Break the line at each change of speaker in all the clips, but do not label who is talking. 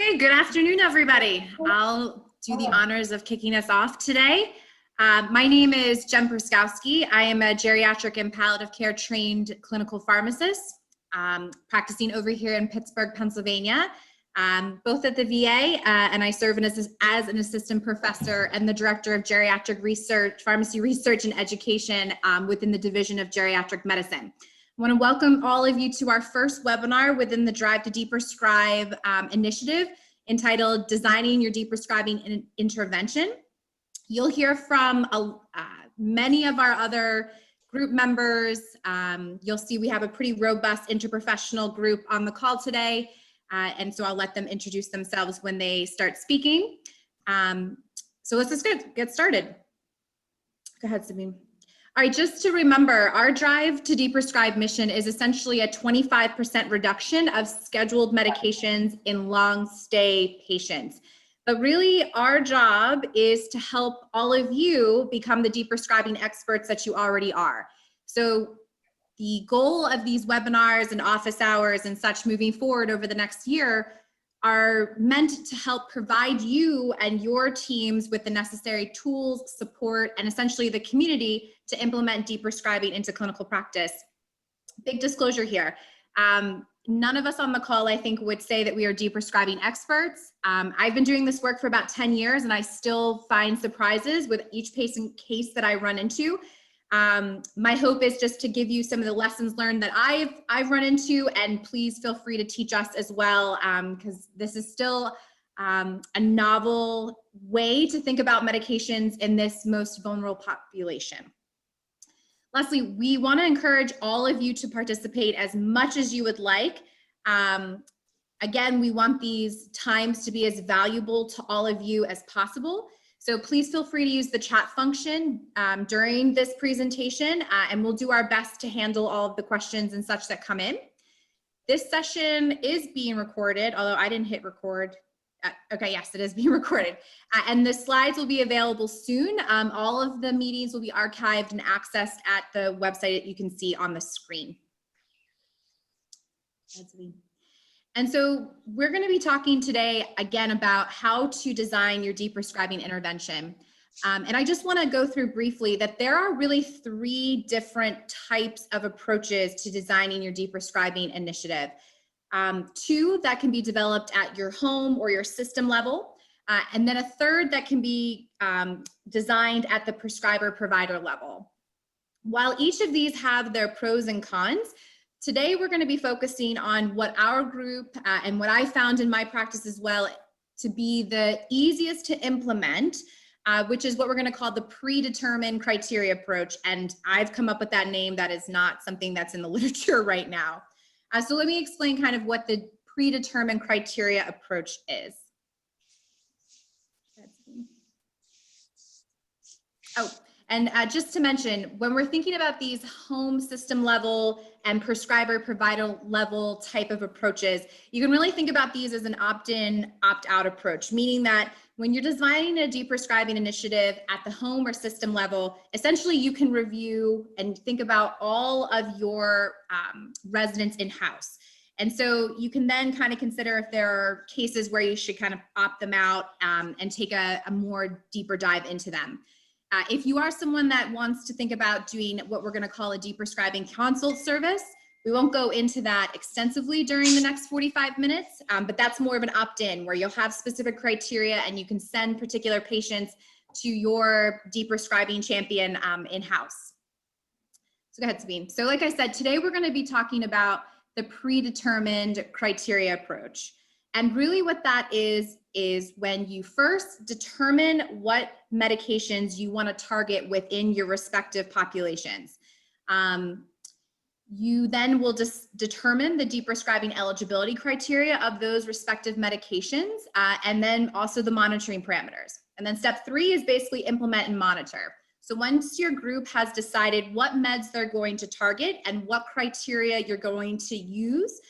Okay, good afternoon, everybody. I'll do the honors of kicking us off today. My name is Jen Pruskowski. I am a geriatric and palliative care trained clinical pharmacist, practicing over here in Pittsburgh, Pennsylvania, both at the VA, and I serve as an assistant professor and the director of geriatric research, pharmacy research and education within the Division of Geriatric Medicine. I want to welcome all of you to our first webinar within the Drive to Deprescribe initiative entitled Designing Your Deprescribing Intervention. You'll hear from many of our other group members. You'll see we have a pretty robust interprofessional group on the call today, and so I'll let them introduce themselves when they start speaking. So let's just get started. Go ahead, Sabine. All right, just to remember, our Drive to Deprescribe mission is essentially a 25% reduction of scheduled medications in long stay patients. But really, our job is to help all of you become the deprescribing experts that you already are. So the goal of these webinars and office hours and such moving forward over the next year are meant to help provide you and your teams with the necessary tools, support, and essentially the community to implement deprescribing into clinical practice. Big disclosure here. None of us on the call, I think, would say that we are deprescribing experts. I've been doing this work for about 10 years and I still find surprises with each patient case that I run into. My hope is just to give you some of the lessons learned that I've run into, and please feel free to teach us as well, because this is still a novel way to think about medications in this most vulnerable population. Lastly, we want to encourage all of you to participate as much as you would like. Again, we want these times to be as valuable to all of you as possible. So please feel free to use the chat function during this presentation, and we'll do our best to handle all of the questions and such that come in. This session is being recorded, although I didn't hit record. Okay, yes, it is being recorded. And the slides will be available soon. All of the meetings will be archived and accessed at the website that you can see on the screen. And so we're going to be talking today again about how to design your deprescribing intervention. And I just want to go through briefly that there are really 3 different types of approaches to designing your deprescribing initiative. 2 that can be developed at your home or your system level, and then a 3rd that can be designed at the prescriber provider level. While each of these have their pros and cons, today we're going to be focusing on what our group and what I found in my practice as well to be the easiest to implement, which is what we're going to call the predetermined criteria approach. And I've come up with that name. That is not something that's in the literature right now. So let me explain kind of what the predetermined criteria approach is. Oh, and just to mention, when we're thinking about these home system level and prescriber provider level type of approaches, you can really think about these as an opt-in, opt-out approach, meaning that when you're designing a deprescribing initiative at the home or system level, essentially you can review and think about all of your residents in-house. And so you can then kind of consider if there are cases where you should kind of opt them out and take a more deeper dive into them. If you are someone that wants to think about doing what we're going to call a deprescribing consult service, we won't go into that extensively during the next 45 minutes, but that's more of an opt-in where you'll have specific criteria and you can send particular patients to your deprescribing champion in-house. So go ahead, Sabine. So like I said, today we're going to be talking about the predetermined criteria approach. And really what that is when you first determine what medications you want to target within your respective populations. You then will just determine the deprescribing eligibility criteria of those respective medications, and then also the monitoring parameters. And then step 3 is basically implement and monitor. So once your group has decided what meds they're going to target and what criteria you're going to use,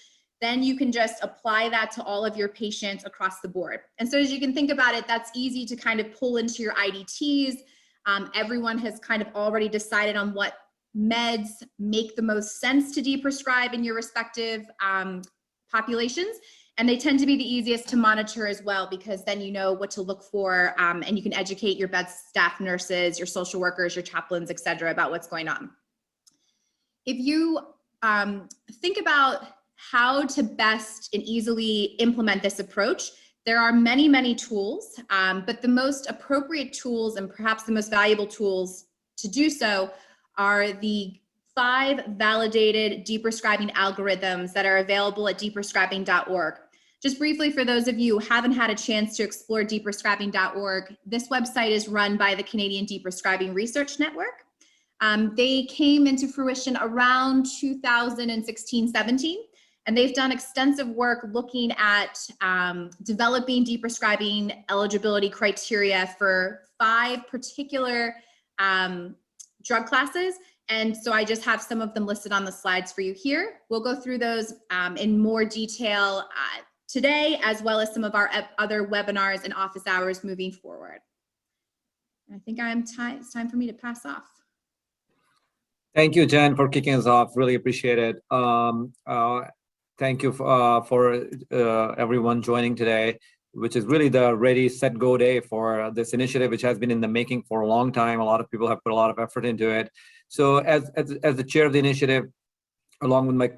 then you can just apply that to all of your patients across the board. And so as you can think about it, that's easy to kind of pull into your IDTs. Everyone has kind of already decided on what meds make the most sense to deprescribe in your respective populations. And they tend to be the easiest to monitor as well, because then you know what to look for, and you can educate your bed staff nurses, your social workers, your chaplains, et cetera, about what's going on. If you think about how to best and easily implement this approach, there are many, many tools, but the most appropriate tools and perhaps the most valuable tools to do so are the 5 validated deprescribing algorithms that are available at deprescribing.org. Just briefly, for those of you who haven't had a chance to explore deprescribing.org, this website is run by the Canadian Deprescribing Research Network. They came into fruition around 2016-17, and they've done extensive work looking at developing deprescribing eligibility criteria for 5 particular drug classes. And so I just have some of them listed on the slides for you here. We'll go through those in more detail today, as well as some of our other webinars and office hours moving forward. I think it's time for me to pass off.
Thank you, Jen, for kicking us off. Really appreciate it. Thank you for everyone joining today, which is really the ready, set, go day for this initiative, which has been in the making for a long time. A lot of people have put a lot of effort into it. So as the chair of the initiative, along with my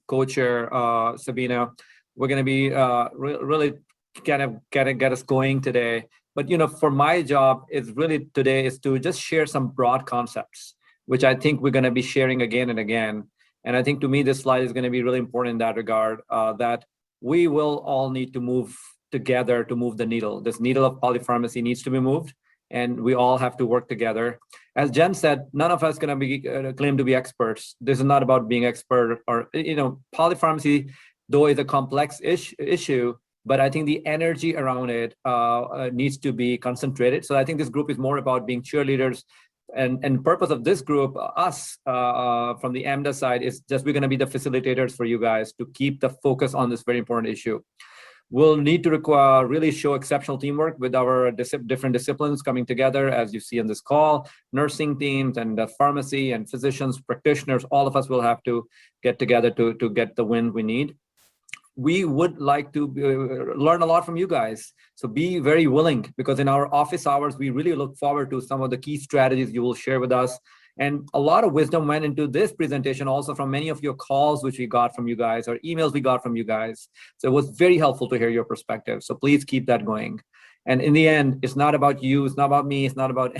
co-chair, Sabina, we're going to be really kind of get us going today. But, for my job is really today is to just share some broad concepts, which I think we're going to be sharing again and again. And I think to me, this slide is going to be really important in that regard, that we will all need to move together to move the needle. This needle of polypharmacy needs to be moved, and we all have to work together. As Jen said, none of us going to be claim to be experts. This is not about being expert or, polypharmacy, though is a complex issue, but I think the energy around it needs to be concentrated. So I think this group is more about being cheerleaders. And purpose of this group, us from the AMDA side, is just we're going to be the facilitators for you guys to keep the focus on this very important issue. We'll need to really show exceptional teamwork with our different disciplines coming together, as you see on this call, nursing teams and pharmacy and physicians, practitioners, all of us will have to get together to get the win we need. We would like to learn a lot from you guys. So be very willing, because in our office hours, we really look forward to some of the key strategies you will share with us. And a lot of wisdom went into this presentation also from many of your calls, which we got from you guys, or emails we got from you guys. So it was very helpful to hear your perspective. So please keep that going. And in the end, it's not about you, it's not about me, it's not about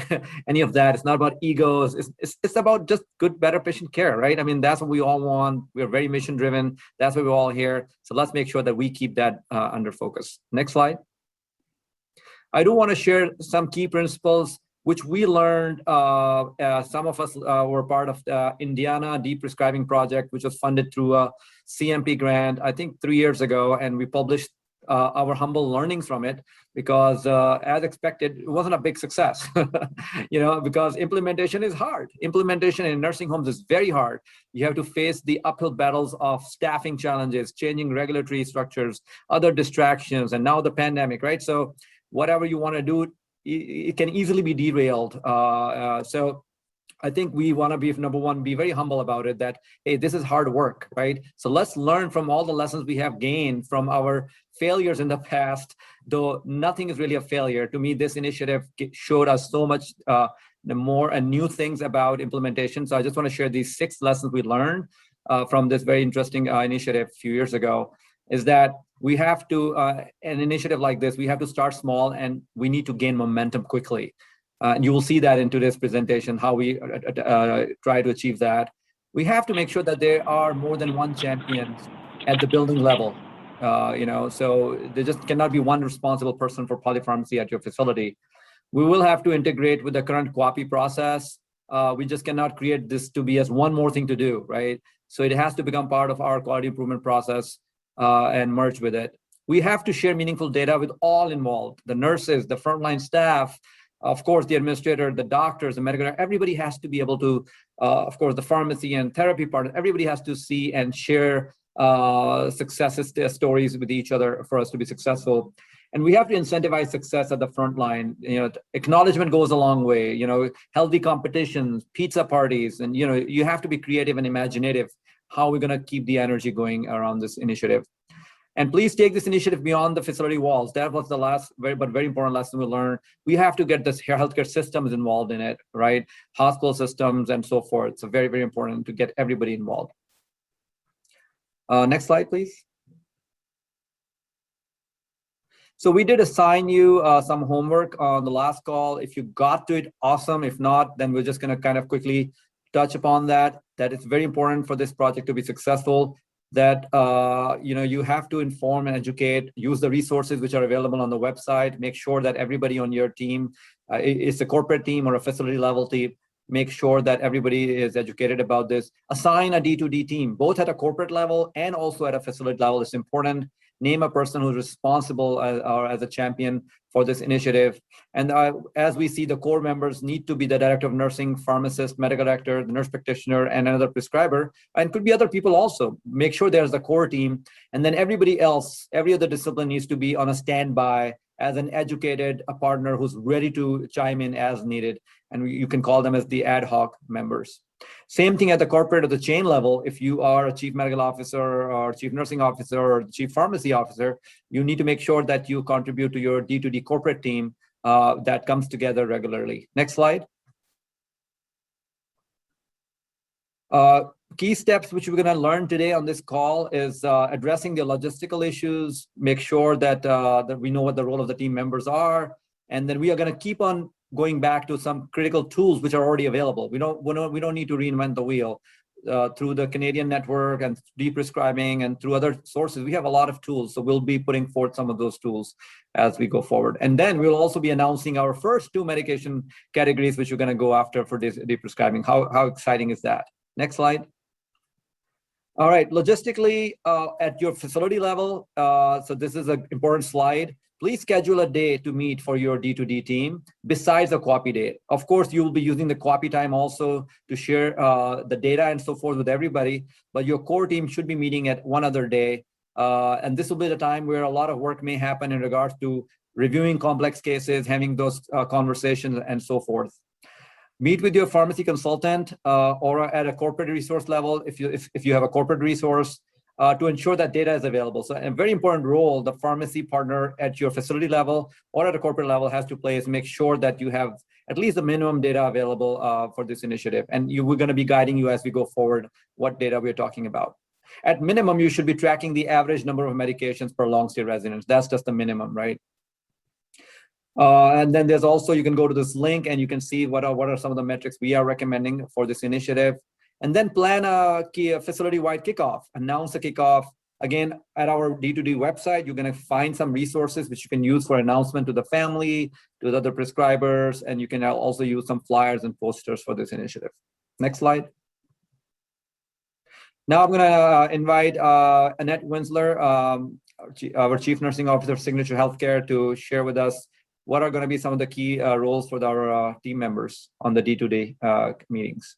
any of that. It's not about egos. It's about just good, better patient care, right? I mean, that's what we all want. We're very mission driven. That's why we're all here. So let's make sure that we keep that under focus. Next slide. I do want to share some key principles which we learned. Some of us were part of the Indiana Deprescribing Project, which was funded through a CMP grant, I think 3 years ago, and we published our humble learnings from it, because as expected, it wasn't a big success, because implementation is hard. Implementation in nursing homes is very hard. You have to face the uphill battles of staffing challenges, changing regulatory structures, other distractions, and now the pandemic, right? So whatever you want to do, it can easily be derailed. So I think we want to be, number one, be very humble about it, that, hey, this is hard work, right? So let's learn from all the lessons we have gained from our failures in the past, though nothing is really a failure. To me, this initiative showed us so much more and new things about implementation. So I just want to share these 6 lessons we learned from this very interesting initiative a few years ago, is that we have to, an initiative like this, we have to start small, and we need to gain momentum quickly. And you will see that in today's presentation, how we try to achieve that. We have to make sure that there are more than one champion at the building level. So there just cannot be one responsible person for polypharmacy at your facility. We will have to integrate with the current QAPI process. We just cannot create this to be as one more thing to do, right? So it has to become part of our quality improvement process and merge with it. We have to share meaningful data with all involved, the nurses, the frontline staff, of course, the administrator, the doctors, the medical, everybody has to be able to, of course, the pharmacy and therapy partner, everybody has to see and share successes, stories with each other for us to be successful. And we have to incentivize success at the front line. Acknowledgement goes a long way, healthy competitions, pizza parties, and, you have to be creative and imaginative how we're going to keep the energy going around this initiative. And please take this initiative beyond the facility walls. That was the last very important lesson we learned. We have to get this healthcare systems involved in it, right? Hospital systems and so forth. So very, very important to get everybody involved. Next slide, please. So we did assign you some homework on the last call. If you got to it, awesome. If not, then we're just going to kind of quickly touch upon that. That it's very important for this project to be successful. That you have to inform and educate, use the resources which are available on the website, make sure that everybody on your team, it's a corporate team or a facility level team, make sure that everybody is educated about this. Assign a D2D team, both at a corporate level and also at a facility level. It's important. Name a person who's responsible or as a champion for this initiative. And as we see, the core members need to be the director of nursing, pharmacist, medical director, the nurse practitioner, and another prescriber, and could be other people also. Make sure there's the core team. And then everybody else, every other discipline needs to be on a standby as an educated partner who's ready to chime in as needed. And you can call them as the ad hoc members. Same thing at the corporate or the chain level. If you are a chief medical officer or chief nursing officer or chief pharmacy officer, you need to make sure that you contribute to your D2D corporate team that comes together regularly. Next slide. Key steps which we're going to learn today on this call is addressing the logistical issues, make sure that, that we know what the role of the team members are, and then we are going to keep on going back to some critical tools which are already available. We don't need to reinvent the wheel. Through the Canadian network and Prescribing and through other sources, we have a lot of tools. So we'll be putting forth some of those tools as we go forward. And then we'll also be announcing our first 2 medication categories which we're going to go after for this Prescribing. How exciting is that? Next slide. All right, logistically at your facility level, so this is an important slide. Please schedule a day to meet for your D2D team besides the copy day. Of course, you will be using the copy time also to share the data and so forth with everybody, but your core team should be meeting at one other day. And this will be the time where a lot of work may happen in regards to reviewing complex cases, having those conversations and so forth. Meet with your pharmacy consultant or at a corporate resource level if you have a corporate resource to ensure that data is available. So a very important role the pharmacy partner at your facility level or at a corporate level has to play is make sure that you have at least the minimum data available for this initiative. And we're going to be guiding you as we go forward what data we're talking about. At minimum, you should be tracking the average number of medications per long-stay residents. That's just the minimum, right? And then there's also, you can go to this link and you can see what are some of the metrics we are recommending for this initiative. And then plan a facility-wide kickoff. Announce the kickoff. Again, at our D2D website, you're going to find some resources which you can use for announcement to the family, to the other prescribers, and you can also use some flyers and posters for this initiative. Next slide. Now I'm going to invite Annette Winsler, our Chief Nursing Officer of Signature Healthcare, to share with us what are going to be some of the key roles for our team members on the D2D meetings.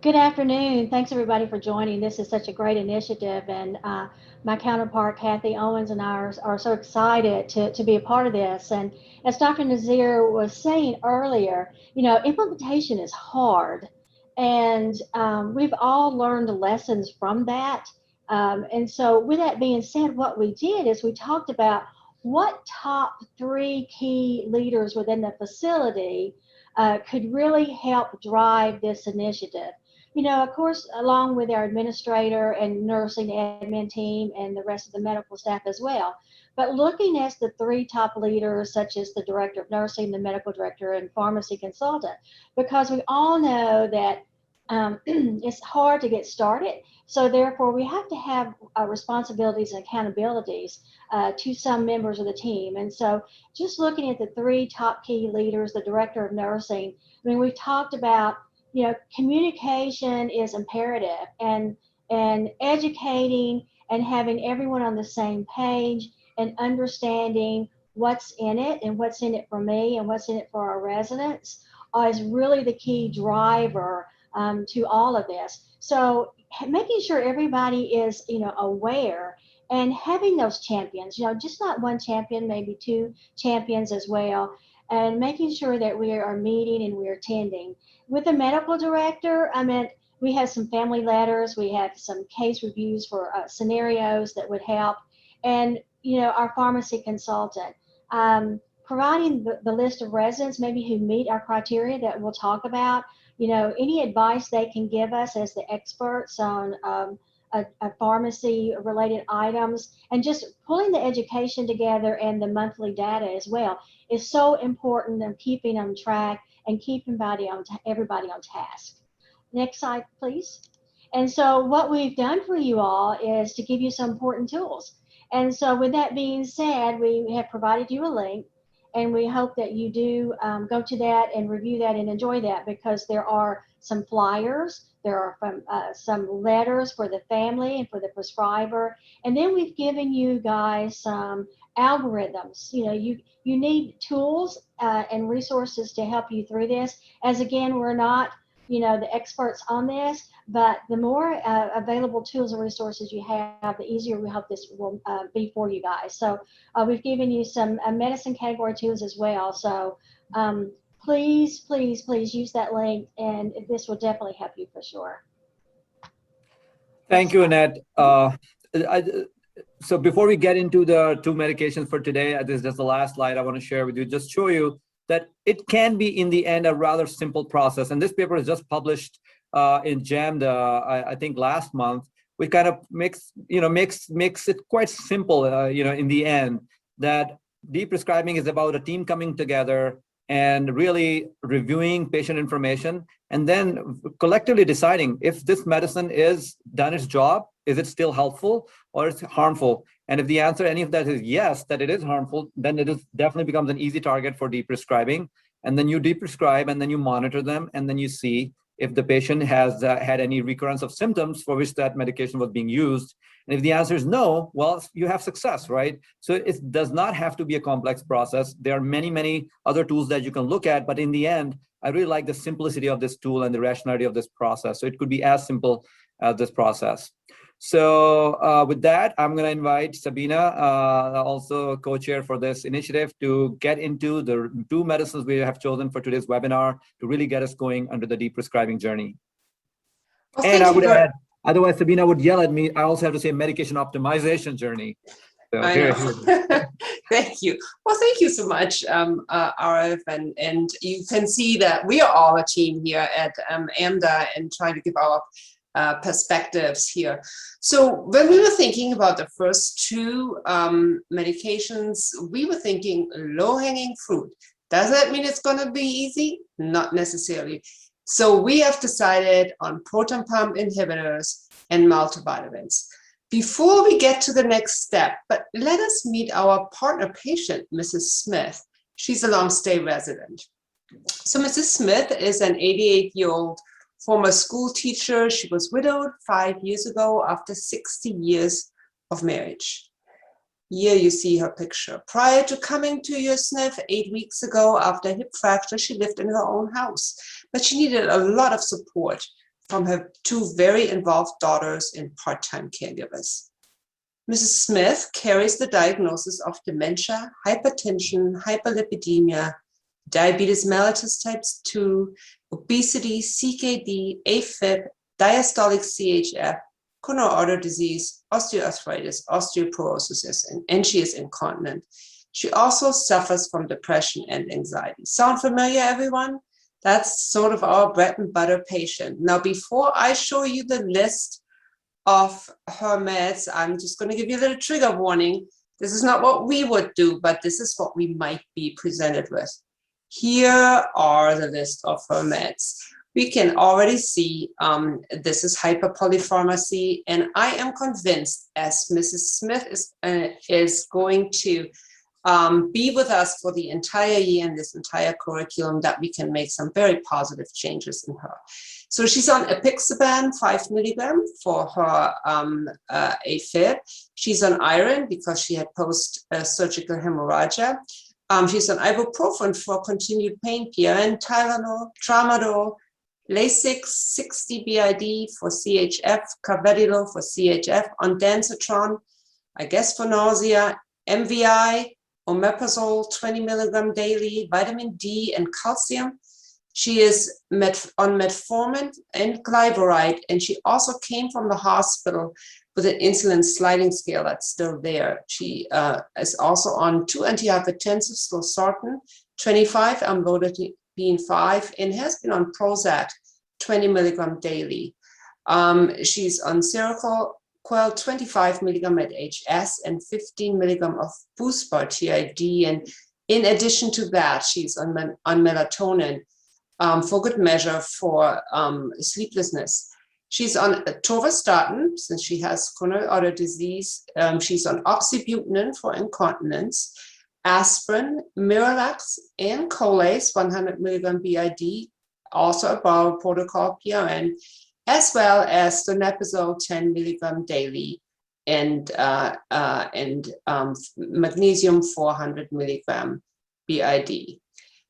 Good afternoon. Thanks everybody for joining. This is such a great initiative, and my counterpart Kathy Owens and I are so excited to be a part of this. And as Dr. Nazir was saying earlier, you know, implementation is hard, and we've all learned lessons from that. And so with that being said, what we did is we talked about what top 3 key leaders within the facility could really help drive this initiative. You know, of course, along with our administrator and nursing admin team and the rest of the medical staff as well. But looking at the 3 top leaders, such as the director of nursing, the medical director, and pharmacy consultant, because we all know that it's hard to get started. So therefore, we have to have responsibilities and accountabilities to some members of the team. And so just looking at the 3 top key leaders, the director of nursing, I mean, we've talked about, you know, communication is imperative, and educating and having everyone on the same page and understanding what's in it and what's in it for me and what's in it for our residents is really the key driver to all of this. So making sure everybody is, you know, aware and having those champions, you know, just not one champion, maybe 2 champions as well, and making sure that we are meeting and we're attending. With the medical director, I mean, we have some family letters, we have some case reviews for scenarios that would help, and our pharmacy consultant. Providing the list of residents maybe who meet our criteria that we'll talk about, any advice they can give us as the experts on a pharmacy related items, and just pulling the education together and the monthly data as well is so important in keeping on track and keeping everybody on task. Next slide, please. And so what we've done for you all is to give you some important tools. And so with that being said, we have provided you a link, and we hope that you do go to that and review that and enjoy that, because there are some flyers, there are some letters for the family and for the prescriber, and then we've given you guys some algorithms. You need tools and resources to help you through this, as again, we're not the experts on this, but the more available tools and resources you have, the easier we hope this will be for you guys. So we've given you some medicine category tools as well. So please, please, please use that link, and this will definitely help you for sure.
Thank you, Annette. So before we get into the 2 medications for today, this is just the last slide I want to share with you, just show you that it can be, in the end, a rather simple process. And this paper is just published in JAMD, I think last month, which kind of makes it quite simple, in the end, that de-prescribing is about a team coming together and really reviewing patient information, and then collectively deciding if this medicine is done its job, is it still helpful or is it harmful? And if the answer, any of that is yes, that it is harmful, then it definitely becomes an easy target for de-prescribing. And then you de-prescribe, and then you monitor them, and then you see if the patient has had any recurrence of symptoms for which that medication was being used. And if the answer is no, well, you have success, right? So it does not have to be a complex process. There are many, many other tools that you can look at, but in the end, I really like the simplicity of this tool and the rationality of this process. So it could be as simple as this process. So with that, I'm going to invite Sabina, also co-chair for this initiative, to get into the 2 medicines we have chosen for today's webinar to really get us going under the de-prescribing journey.
Well,
and I would add, otherwise Sabina would yell at me, I also have to say medication optimization journey. So
I know. Thank you. Well, thank you so much, Arif, and you can see that we are all a team here at AMDA and trying to give our perspectives here. So when we were thinking about the first 2 medications, we were thinking low-hanging fruit. Does that mean it's going to be easy? Not necessarily. So we have decided on proton pump inhibitors and multivitamins. Before we get to the next step, but let us meet our partner patient, Mrs. Smith. She's a long-stay resident. So Mrs. Smith is an 88-year-old former school teacher. She was widowed 5 years ago after 60 years of marriage. Here you see her picture. Prior to coming to your SNF 8 weeks ago after a hip fracture, she lived in her own house, but she needed a lot of support from her 2 very involved daughters and part-time caregivers. Mrs. Smith carries the diagnosis of dementia, hypertension, hyperlipidemia, diabetes mellitus type 2, obesity, CKD, AFib, diastolic CHF, coronary artery disease, osteoarthritis, osteoporosis, and she is incontinent. She also suffers from depression and anxiety. Sound familiar, everyone? That's sort of our bread and butter patient. Now, before I show you the list of her meds, I'm just going to give you a little trigger warning. This is not what we would do, but this is what we might be presented with. Here are the list of her meds. We can already see this is hyperpolypharmacy, and I am convinced, as Mrs. Smith is going to be with us for the entire year in this entire curriculum, that we can make some very positive changes in her. So she's on apixaban 5 milligrams for her AFib. She's on iron because she had post-surgical hemorrhagia. She's on ibuprofen for continued pain, PRN, Tylenol, Tramadol, Lasix 60 BID for CHF, Carvedilol for CHF, ondansetron, I guess for nausea, MVI, Omeprazole 20 milligram daily, vitamin D and calcium, She is on metformin and glyburide, and she also came from the hospital with an insulin sliding scale that's still there. She is also on 2 antihypertensives, losartan, 25, amlodipine 5, and has been on Prozac, 20 milligram daily. She's on Seroquel, 25 milligram at HS, and 15 milligram of Buspar TID. And in addition to that, she's on melatonin for good measure for sleeplessness. She's on atorvastatin since she has coronary artery disease. She's on oxybutynin for incontinence, aspirin, Miralax, and Colace, 100 milligram BID, also a bowel protocol PRN, as well as donepezil, 10 milligram daily, and magnesium, 400 milligram BID.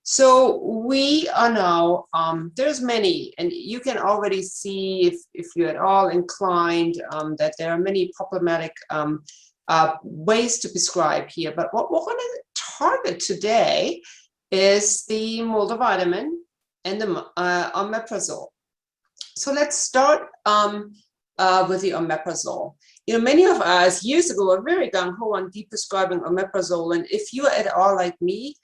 So we are now, there's many, and you can already see if you're at all inclined that there are many problematic ways to prescribe here. But what we're going to target today is the multivitamin and the omeprazole. So let's start with the omeprazole. You know, many of us years ago were very gung-ho on prescribing omeprazole, and if you are at all like me,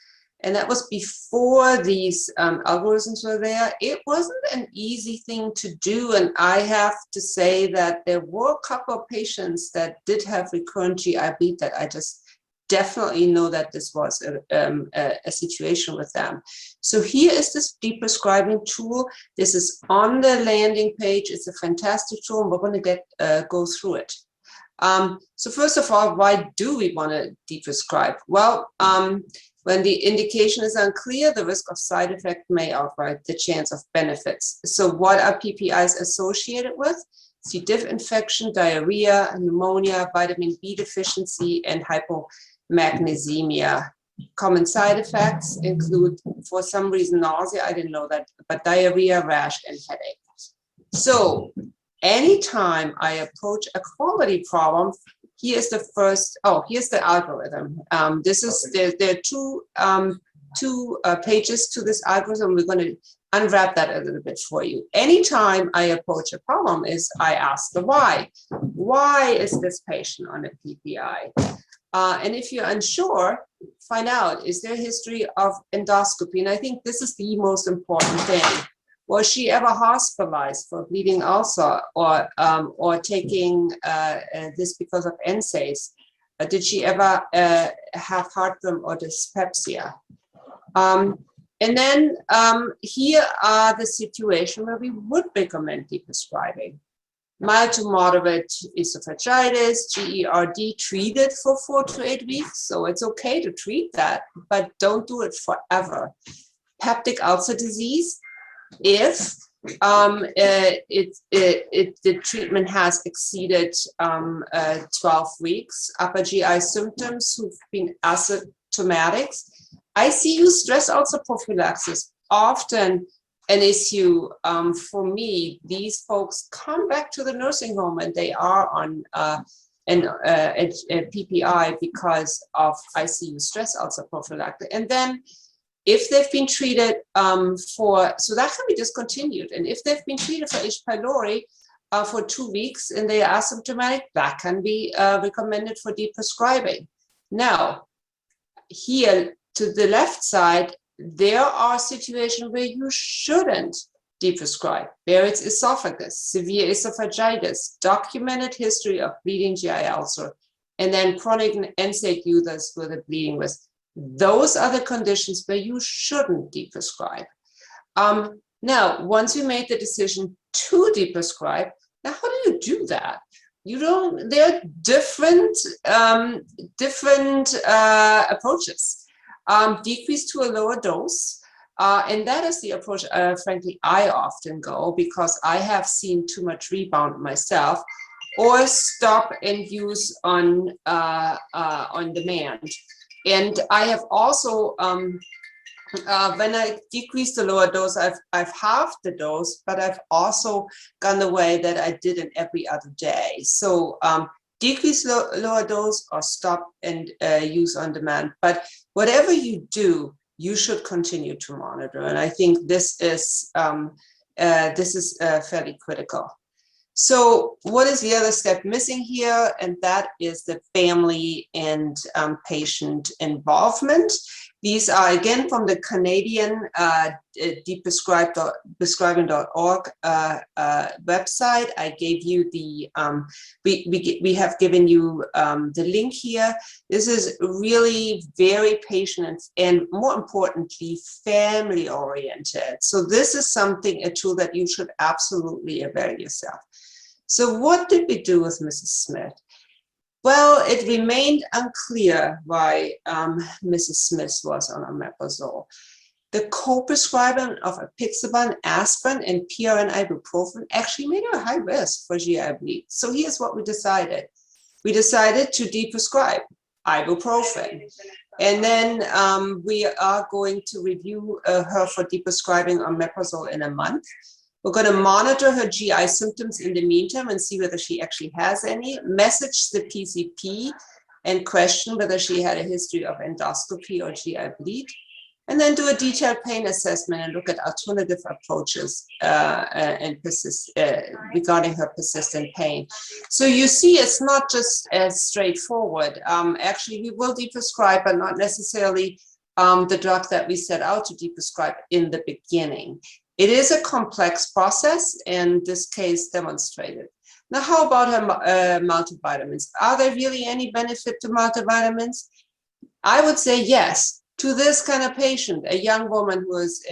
and that was before these algorithms were there, it wasn't an easy thing to do. And I have to say that there were a couple of patients that did have recurrent GI bleed that I just definitely know that this was a situation with them. So here is this prescribing tool. This is on the landing page. It's a fantastic tool, and we're going to go through it. So first of all, why do we want to prescribe? Well, when the indication is unclear, the risk of side effect may outweigh the chance of benefits. So what are PPIs associated with? C. diff infection, diarrhea, pneumonia, vitamin B deficiency, and hypomagnesemia. Common side effects include, for some reason, nausea, I didn't know that, but diarrhea, rash, and headache. So anytime I approach a quality problem, here's the first, here's the algorithm. There are two pages to this algorithm. We're going to unwrap that a little bit for you. Anytime I approach a problem I ask the why. Why is this patient on a PPI? And if you're unsure, find out, is there a history of endoscopy? And I think this is the most important thing. Was she ever hospitalized for bleeding ulcer or taking this because of NSAIDs? Did she ever have heartburn or dyspepsia? And then here are the situation where we would recommend prescribing. Mild to moderate esophagitis, GERD treated for 4 to 8 weeks. So it's okay to treat that, but don't do it forever. Peptic ulcer disease, if the treatment has exceeded 12 weeks, upper GI symptoms who've been asymptomatic. ICU stress ulcer prophylaxis, often an issue for me. These folks come back to the nursing home and they are on a PPI because of ICU stress ulcer prophylaxis. And then if they've been treated so that can be discontinued. And if they've been treated for H. pylori for 2 weeks and they are asymptomatic, that can be recommended for deprescribing. Now, here to the left side, there are situations where you shouldn't deprescribe. Barrett's esophagus, severe esophagitis, documented history of bleeding GI ulcer, and then chronic NSAID users with a bleeding risk. Those are the conditions where you shouldn't deprescribe. Now, once you made the decision to deprescribe, now how do you do that? There are different approaches. Decrease to a lower dose. And that is the approach, frankly, I often go because I have seen too much rebound myself, or stop and use on demand. And I have also, when I decrease the lower dose, I've halved the dose, but I've also gone the way that I did in every other day. So decrease lower dose or stop and use on demand. But whatever you do, you should continue to monitor. And I think this is fairly critical. So what is the other step missing here? And that is the family and patient involvement. These are again from the Canadian Prescribing.org website. I gave you the, we have given you the link here. This is really very patient and more importantly, family oriented. So this is something, a tool that you should absolutely avail yourself. So what did we do with Mrs. Smith? Well, it remained unclear why Mrs. Smith was on omeprazole. The co-prescribing of apixaban, aspirin, and PRN ibuprofen actually made her high risk for GI bleed. So here's what we decided. We decided to deprescribe ibuprofen. And then we are going to review her for deprescribing omeprazole in a month. We're going to monitor her GI symptoms in the meantime and see whether she actually has any, message the PCP and question whether she had a history of endoscopy or GI bleed, and then do a detailed pain assessment and look at alternative approaches regarding her persistent pain. So you see, it's not just as straightforward. Actually, we will deprescribe, but not necessarily the drug that we set out to deprescribe in the beginning. It is a complex process, and this case demonstrated. Now, how about her multivitamins? Are there really any benefit to multivitamins? I would say yes. To this kind of patient, a young woman who is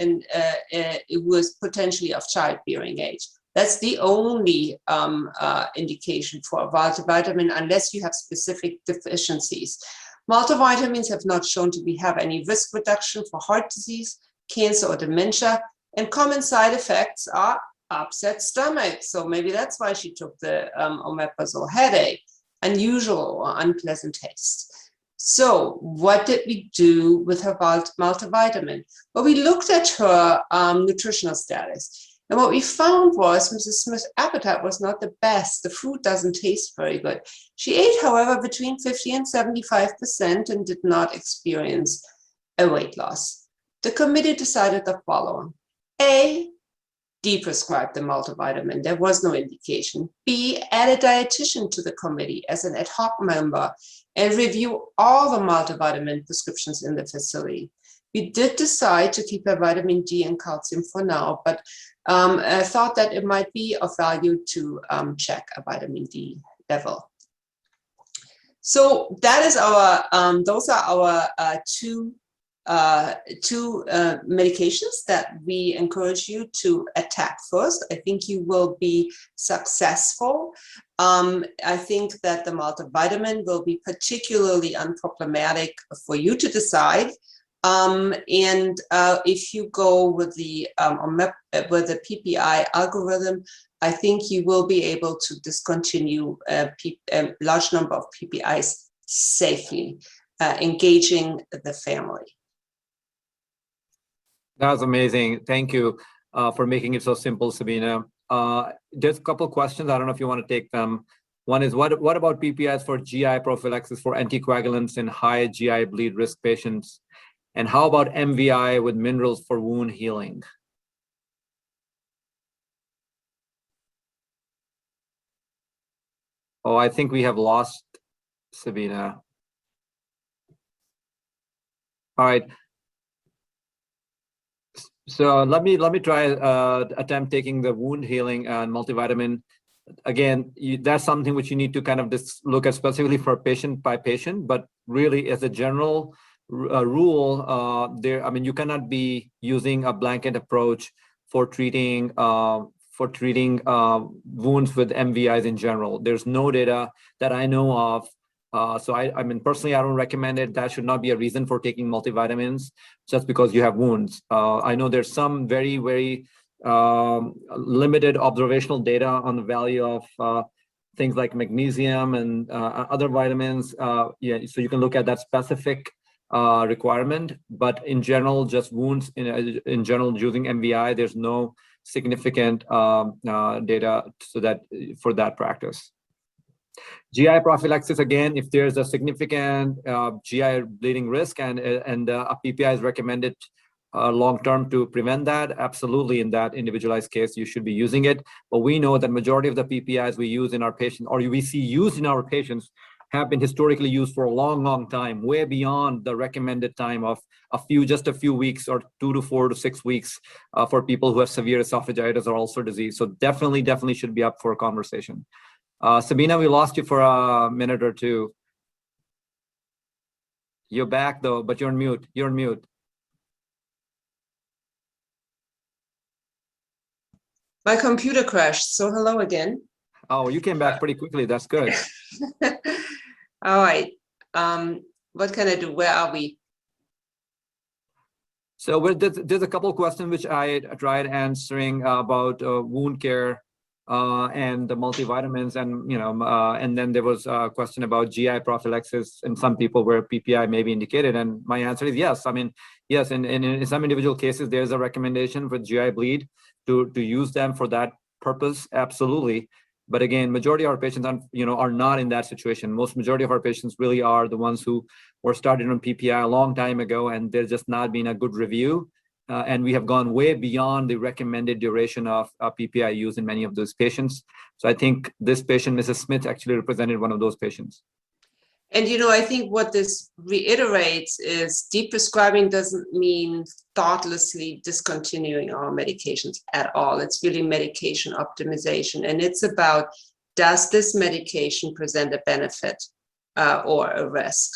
potentially of childbearing age. That's the only indication for a multivitamin, unless you have specific deficiencies. Multivitamins have not shown to have any risk reduction for heart disease, cancer, or dementia. And common side effects are upset stomach. So maybe that's why she took the omeprazole, headache, unusual or unpleasant taste. So what did we do with her multivitamin? Well, we looked at her nutritional status. And what we found was Mrs. Smith's appetite was not the best. The food doesn't taste very good. She ate, however, between 50 and 75% and did not experience a weight loss. The committee decided the following. A, deprescribe the multivitamin. There was no indication. B, add a dietitian to the committee as an ad hoc member and review all the multivitamin prescriptions in the facility. We did decide to keep her vitamin D and calcium for now, but I thought that it might be of value to check a vitamin D level. So that is our, those are our two medications that we encourage you to attack first. I think you will be successful. I think that the multivitamin will be particularly unproblematic for you to decide. If you go with the PPI algorithm, I think you will be able to discontinue a large number of PPIs safely, engaging the family.
That's amazing. Thank you for making it so simple, Sabina. There's a couple questions. I don't know if you want to take them. One is, what about PPIs for GI prophylaxis for anticoagulants in high GI bleed risk patients? And how about MVI with minerals for wound healing? Oh, I think we have lost Sabina. All right. So let me try attempt taking the wound healing and multivitamin. Again, that's something which you need to kind of just look at specifically for patient by patient, but really as a general rule, I mean, you cannot be using a blanket approach for treating wounds with MVIs in general. There's no data that I know of. So I mean, personally, I don't recommend it. That should not be a reason for taking multivitamins just because you have wounds. I know there's some very, very limited observational data on the value of things like magnesium and other vitamins. Yeah, so you can look at that specific requirement, but in general, just wounds in general using MVI, there's no significant data so that for that practice. GI prophylaxis, again, if there's a significant GI bleeding risk and a PPI is recommended long-term to prevent that, absolutely in that individualized case, you should be using it. But we know that majority of the PPIs we use in our patients, or we see used in our patients, have been historically used for a long, long time, way beyond the recommended time of just a few weeks or 2 to 4 to 6 weeks for people who have severe esophagitis or ulcer disease. So definitely should be up for a conversation. Sabina, we lost you for a minute or two. You're back though, but you're on mute. You're on mute.
My computer crashed, so hello again.
Oh, you came back pretty quickly. That's good.
All right. What can I do? Where are we?
So there's a couple of questions which I tried answering about wound care and the multivitamins, and and then there was a question about GI prophylaxis in some people where PPI may be indicated, and my answer is yes. I mean, yes, in some individual cases there's a recommendation for GI bleed to use them for that purpose, absolutely. But again, majority of our patients are not in that situation. Most majority of our patients really are the ones who were started on PPI a long time ago, and there's just not been a good review. And we have gone way beyond the recommended duration of PPI use in many of those patients. So I think this patient, Mrs. Smith, actually represented one of those patients.
And I think what this reiterates is deep prescribing doesn't mean thoughtlessly discontinuing our medications at all. It's really medication optimization. And it's about, does this medication present a benefit or a risk?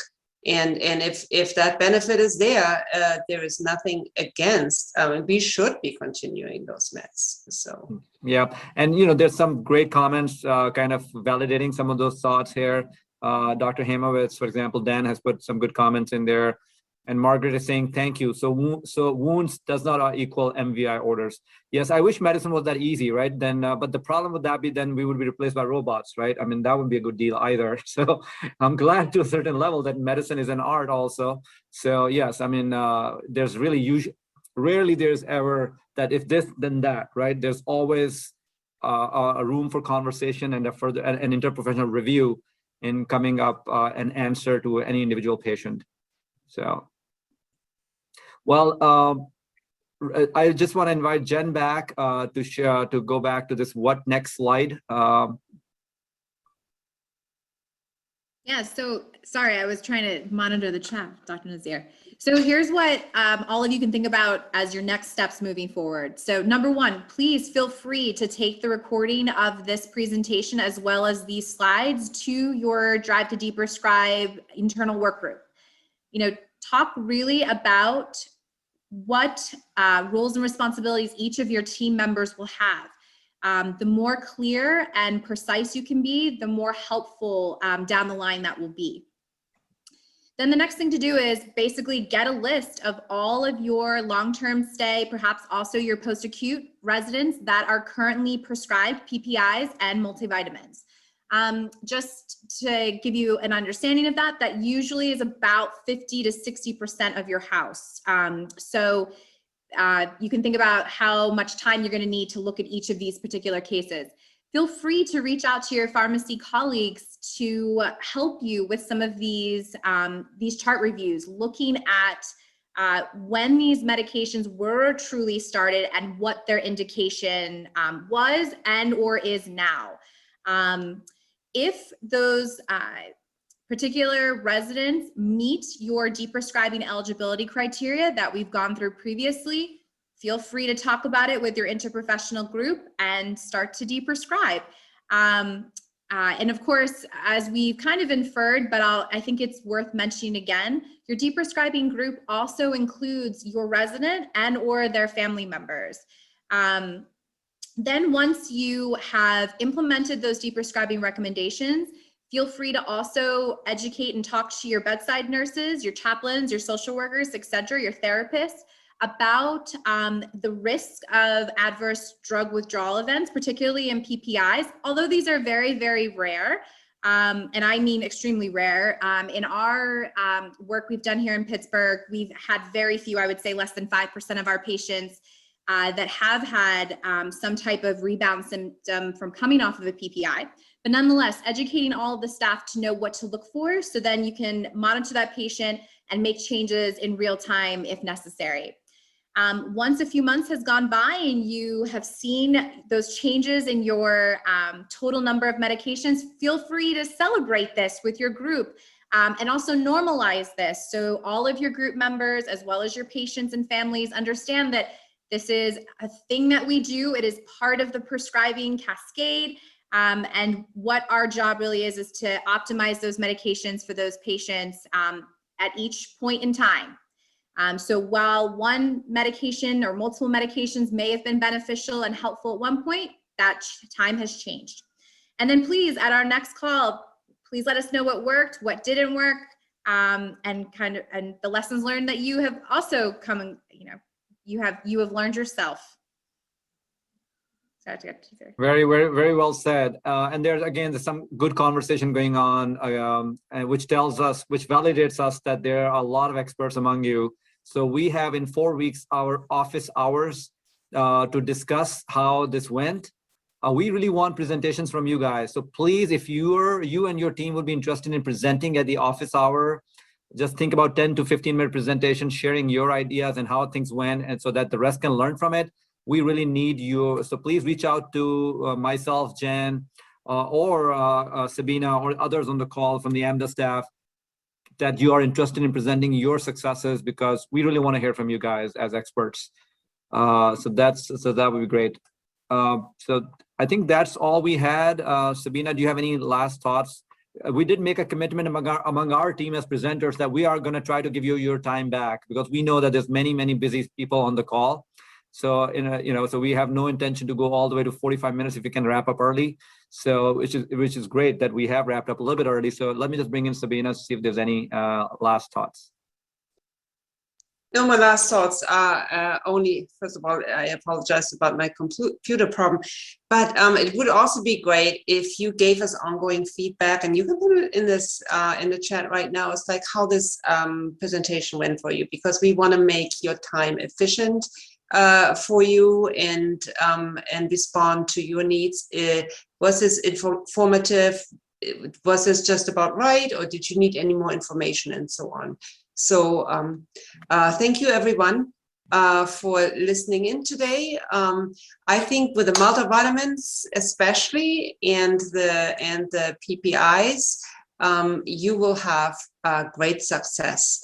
And if that benefit is there, there is nothing against. We should be continuing those meds. So
yeah, and there's some great comments, kind of validating some of those thoughts here. Dr. Hamowitz, for example, Dan has put some good comments in there, and Margaret is saying thank you. So wounds does not equal MVI orders. Yes, I wish medicine was that easy, right? Then, but the problem would that be then we would be replaced by robots, right? I mean, that wouldn't be a good deal either. So I'm glad to a certain level that medicine is an art also. So yes, I mean, there's really rarely there's ever that if this then that, right? There's always a room for conversation and an interprofessional review in coming up an answer to any individual patient. So, well, I just want to invite Jen back to go back to this what next slide.
Yeah, so sorry, I was trying to monitor the chat, Dr. Nazir. So here's what all of you can think about as your next steps moving forward. So number one, please feel free to take the recording of this presentation as well as these slides to your Drive to Deprescribe internal work group. Talk really about what roles and responsibilities each of your team members will have. The more clear and precise you can be, the more helpful down the line that will be. Then the next thing to do is basically get a list of all of your long-term stay, perhaps also your post-acute residents that are currently prescribed PPIs and multivitamins. Just to give you an understanding of that usually is about 50 to 60% of your house. So you can think about how much time you're going to need to look at each of these particular cases. Feel free to reach out to your pharmacy colleagues to help you with some of these chart reviews, looking at when these medications were truly started and what their indication was and or is now. If those particular residents meet your deprescribing eligibility criteria that we've gone through previously, feel free to talk about it with your interprofessional group and start to deprescribe. And of course, as we've kind of inferred, but I think it's worth mentioning again, your deprescribing group also includes your resident and or their family members. Then once you have implemented those deprescribing recommendations, feel free to also educate and talk to your bedside nurses, your chaplains, your social workers, et cetera, your therapists about the risk of adverse drug withdrawal events, particularly in PPIs, although these are very, very rare. And I mean extremely rare. In our work we've done here in Pittsburgh, we've had very few, I would say less than 5% of our patients that have had some type of rebound symptom from coming off of a PPI. But nonetheless, educating all of the staff to know what to look for, so then you can monitor that patient and make changes in real time if necessary. Once a few months has gone by and you have seen those changes in your total number of medications, feel free to celebrate this with your group and also normalize this. So all of your group members, as well as your patients and families, understand that this is a thing that we do. It is part of the prescribing cascade. And what our job really is to optimize those medications for those patients at each point in time. So while one medication or multiple medications may have been beneficial and helpful at one point, that time has changed. And then please, at our next call, please let us know what worked, what didn't work, and the lessons learned that you have also come and, you have learned yourself.
Very, very, very well said. And there's some good conversation going on, which validates us that there are a lot of experts among you. So we have in 4 weeks our office hours to discuss how this went. We really want presentations from you guys. So please, if you and your team would be interested in presenting at the office hour, just think about 10 to 15-minute presentation, sharing your ideas and how things went, and so that the rest can learn from it. We really need you. So please reach out to myself, Jen, or Sabina, or others on the call from the AMDA staff that you are interested in presenting your successes, because we really want to hear from you guys as experts. So that would be great. So I think that's all we had. Sabina, do you have any last thoughts? We did make a commitment among our team as presenters that we are going to try to give you your time back, because we know that there's many busy people on the call. So so we have no intention to go all the way to 45 minutes if we can wrap up early. So which is great that we have wrapped up a little bit early. So let me just bring in Sabina to see if there's any last thoughts.
No, my last thoughts are only, first of all, I apologize about my computer problem, but it would also be great if you gave us ongoing feedback, and you can put it in this in the chat right now. It's like how this presentation went for you, because we want to make your time efficient for you and respond to your needs. Was this informative? Was this just about right, or did you need any more information, and so on? So thank you everyone for listening in today. I think with the multivitamins especially and the PPIs, you will have great success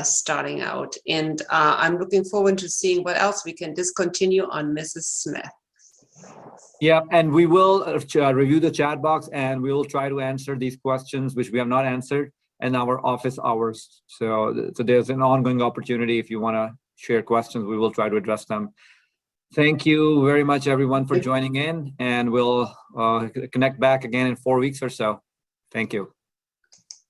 starting out. And I'm looking forward to seeing what else we can discontinue on Mrs. Smith.
Yeah, and we will review the chat box, and we will try to answer these questions which we have not answered in our office hours. So there's an ongoing opportunity. If you want to share questions, we will try to address them. Thank you very much, everyone, for joining in, and we'll connect back again in 4 weeks or so. Thank you.